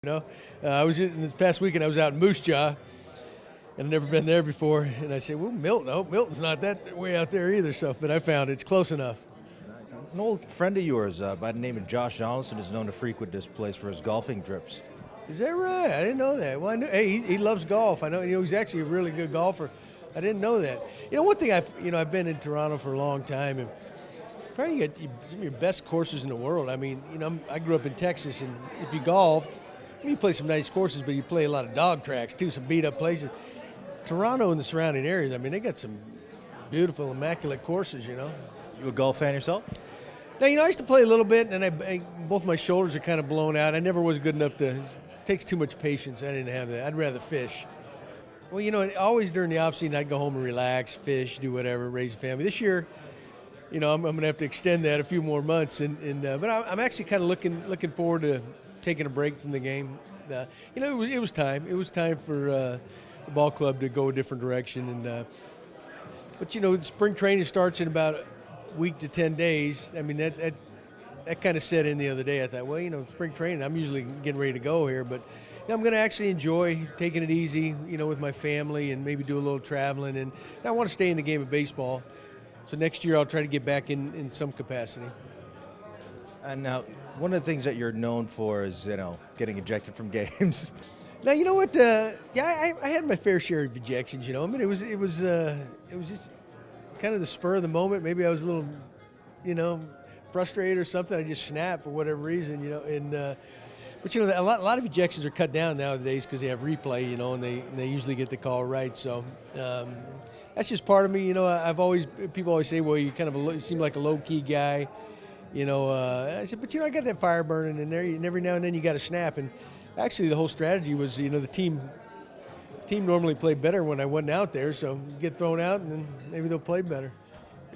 I was in the past weekend. I was out in Moose Jaw, and I've never been there before. And I said, "Well, Milton. Oh, Milton's not that way out there either." So, but I found it's close enough. An old friend of yours by the name of Josh Donaldson is known to frequent this place for his golfing trips. Is that right? I didn't know that. Well, I knew. Hey, he loves golf. I know. He's actually a really good golfer. I didn't know that. One thing I've been in Toronto for a long time, and probably you got some of your best courses in the world. I mean, I grew up in Texas, and if you golfed, you play some nice courses, but you play a lot of dog tracks too, some beat up places. Toronto and the surrounding areas, I mean, they got some beautiful, immaculate courses. You a golf fan yourself? Now, I used to play a little bit, and both my shoulders are kind of blown out. I never was good enough to. It takes too much patience. I didn't have that. I'd rather fish. Well, always during the off season, I'd go home and relax, fish, do whatever, raise a family. This year, I'm going to have to extend that a few more months, but I'm actually kind of looking forward to taking a break from the game. It was time. It was time for the ball club to go a different direction, but spring training starts in about a week to 10 days. I mean, that kind of set in the other day. I thought, well, spring training, I'm usually getting ready to go here, but I'm going to actually enjoy taking it easy, with my family and maybe do a little traveling. And I want to stay in the game of baseball. So next year I'll try to get back in some capacity. And now, one of the things that you're known for is, getting ejected from games. Now, you know what? I had my fair share of ejections. I mean, it was just kind of the spur of the moment. Maybe I was a little, frustrated or something. I just snapped for whatever reason, But a lot of ejections are cut down nowadays because they have replay, and they usually get the call right. So that's just part of me. People always say, well, you seem like a low key guy. I said, but I got that fire burning in there, and every now and then you got to snap. And actually, the whole strategy was, the team normally played better when I wasn't out there. So you get thrown out, and then maybe they'll play better.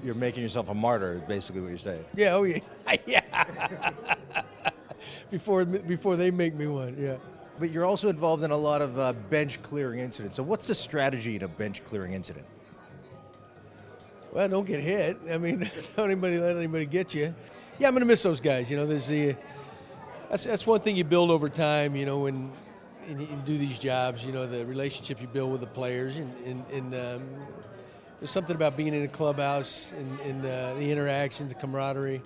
You're making yourself a martyr, is basically what you're saying. Yeah. Oh yeah. Yeah. Before they make me one, yeah. But you're also involved in a lot of bench clearing incidents. So what's the strategy in a bench clearing incident? Well, don't get hit. I mean, don't let anybody get you. Yeah, I'm going to miss those guys. That's one thing you build over time. When you do these jobs, the relationships you build with the players, and there's something about being in a clubhouse and the interactions, the camaraderie.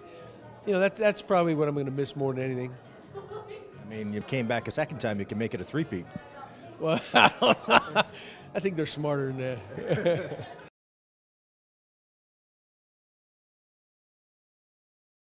That's probably what I'm going to miss more than anything. I mean, you came back a second time. You can make it a three-peat. Well, I think they're smarter than that.